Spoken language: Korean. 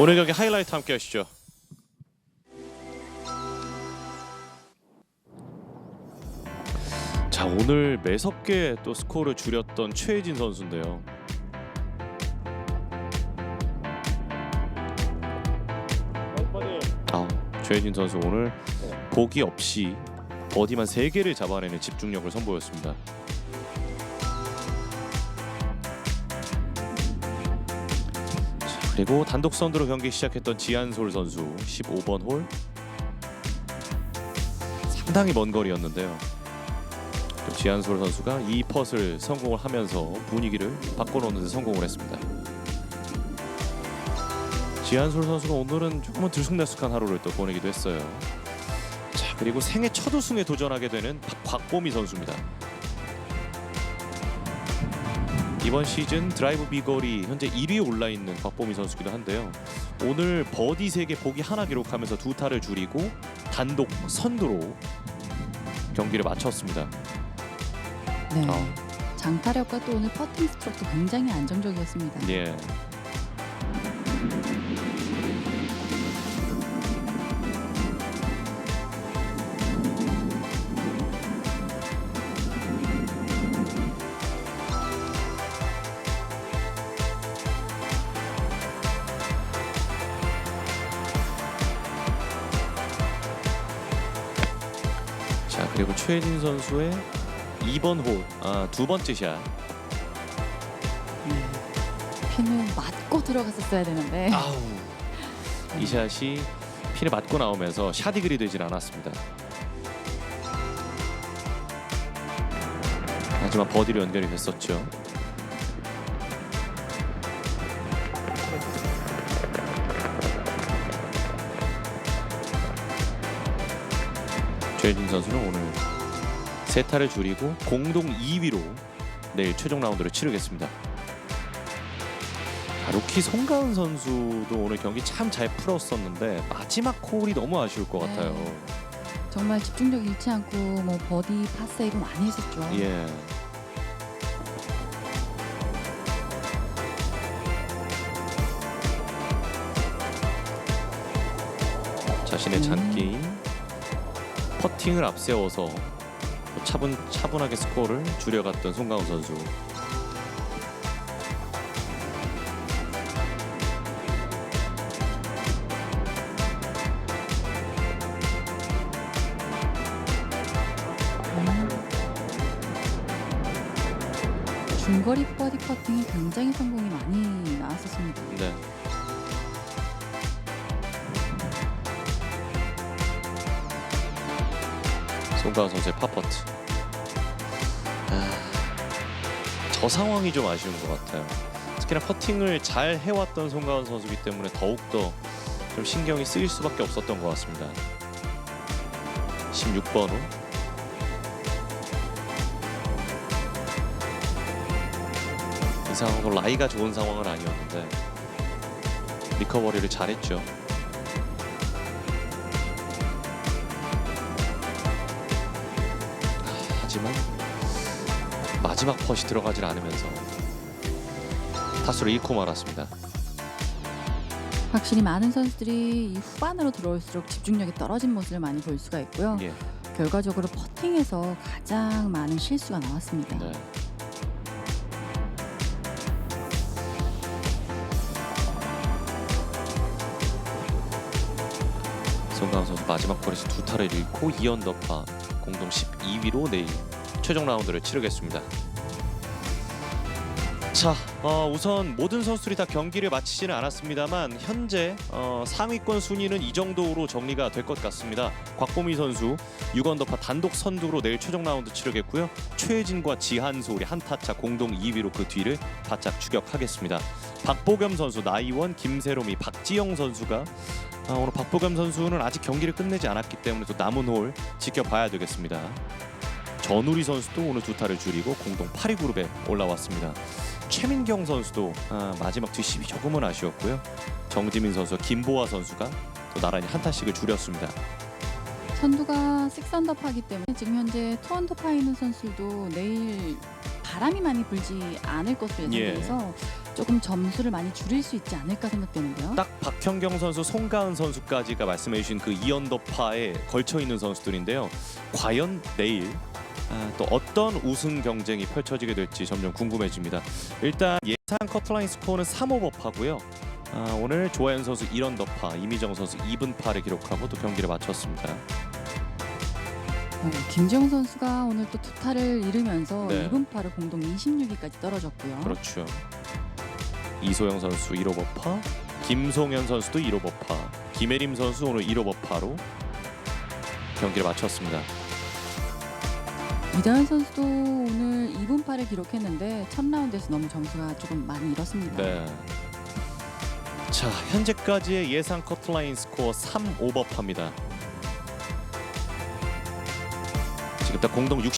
오늘 경기 하이라이트 함께 하시죠. 자, 오늘 매섭게 또 스코어를 줄였던 최혜진 선수인데요. 최혜진 선수 오늘 보기 없이 버디만 3개를 잡아내는 집중력을 선보였습니다. 자, 그리고 단독 선두로 경기 시작했던 지한솔 선수 15번 홀 상당히 먼 거리였는데요. 지한솔 선수가 이 펫을 성공을 하면서 분위기를 바꿔놓는 데 성공을 했습니다. 지한솔 선수가 오늘은 조금은 들쑥날쑥한 하루를 또 보내기도 했어요. 자, 그리고 생애 첫 우승에 도전하게 되는 곽보미 선수입니다. 이번 시즌 드라이브 비거리 현재 1위에 올라있는 곽보미 선수기도 한데요. 오늘 버디 3개 보기 하나 기록하면서 2타를 줄이고 단독 선두로 경기를 마쳤습니다. 네. 장타력과 또 오늘 퍼팅 스트로크도 굉장히 안정적이었습니다. 예. 자, 그리고 최혜진 선수의 2번 홀, 두 번째 샷. 네. 핀을 맞고 들어갔었어야 되는데. 이 샷이 핀에 맞고 나오면서 샷이글이 되질 않았습니다. 하지만 버디로 연결이 됐었죠. 최혜진 선수는 오늘 3타를 줄이고 공동 2위로 내일 최종 라운드를 치르겠습니다. 루키 송가은 선수도 오늘 경기 참 잘 풀었었는데 마지막 홀이 너무 아쉬울 것 같아요. 정말 집중력 잃지 않고 뭐 버디 파세이브 많이 했었죠. 예. 자신의 잔게임 퍼팅을 앞세워서 차분하게 스코어를 줄여갔던 송가은 선수. 중거리 버디 퍼팅이 굉장히 성공이 많이 나왔었습니다. 네. 송가은 선수의 파퍼트. 저 상황이 좀 아쉬운 것 같아요. 특히나 퍼팅을 잘 해왔던 송가은 선수이기 때문에 더욱더 좀 신경이 쓰일 수밖에 없었던 것 같습니다. 16번 홀. 이 상황도 라이가 좋은 상황은 아니었는데 리커버리를 잘했죠. 하지만 마지막 펫이 들어가질 않으면서 타수를 잃고 말았습니다. 확실히 많은 선수들이 이 후반으로 들어올수록 집중력이 떨어진 모습을 많이 볼 수가 있고요. 예. 결과적으로 퍼팅에서 가장 많은 실수가 나왔습니다. 네. 송가은 선수 마지막 홀에서 2타를 잃고 2언더파 공동 12위로 내일 최종 라운드를 치르겠습니다. 자, 우선 모든 선수들이 다 경기를 마치지는 않았습니다만 현재 상위권 순위는 이 정도로 정리가 될 것 같습니다. 곽보미 선수 6언더파 단독 선두로 내일 최종 라운드 치르겠고요. 최혜진과 지한솔이 한타차 공동 2위로 그 뒤를 바짝 추격하겠습니다. 박보겸 선수, 나이원, 김세롬이, 박지영 선수가 오늘 박보겸 선수는 아직 경기를 끝내지 않았기 때문에 또 남은 홀 지켜봐야 되겠습니다. 전우리 선수도 오늘 2타를 줄이고 공동 8위 그룹에 올라왔습니다. 최민경 선수도 마지막 뒷심이 조금은 아쉬웠고요. 정지민 선수와 김보아 선수가 또 나란히 한타씩을 줄였습니다. 선두가 6언더파이기 때문에 지금 현재 2언더파에 있는 선수도 내일 바람이 많이 불지 않을 것으로 예상돼서 조금 점수를 많이 줄일 수 있지 않을까 생각되는데요. 딱 박현경 선수, 송가은 선수까지가 말씀해주신 그 2언더파에 걸쳐 있는 선수들인데요. 과연 내일 또 어떤 우승 경쟁이 펼쳐지게 될지 점점 궁금해집니다. 일단 예상 커트라인 스코어는 3오버파고요. 오늘 조하연 선수 1언더파, 이미정 선수 2분파를 기록하고 또 경기를 마쳤습니다. 김지영 선수가 오늘 또 두 타를 잃으면서 네. 2분파를 공동 26위까지 떨어졌고요. 그렇죠. 이소영 선수 1오버파, 김송현 선수도 1오버파, 김혜림 선수 오늘 1오버파로 경기를 마쳤습니다. 이다현 선수도 오늘 2분파를 기록했는데 첫 라운드에서 너무 점수가 조금 많이 잃었습니다. 네. 자, 현재까지의 예상 커트라인 스코어 3오버파입니다. 지금 딱 공동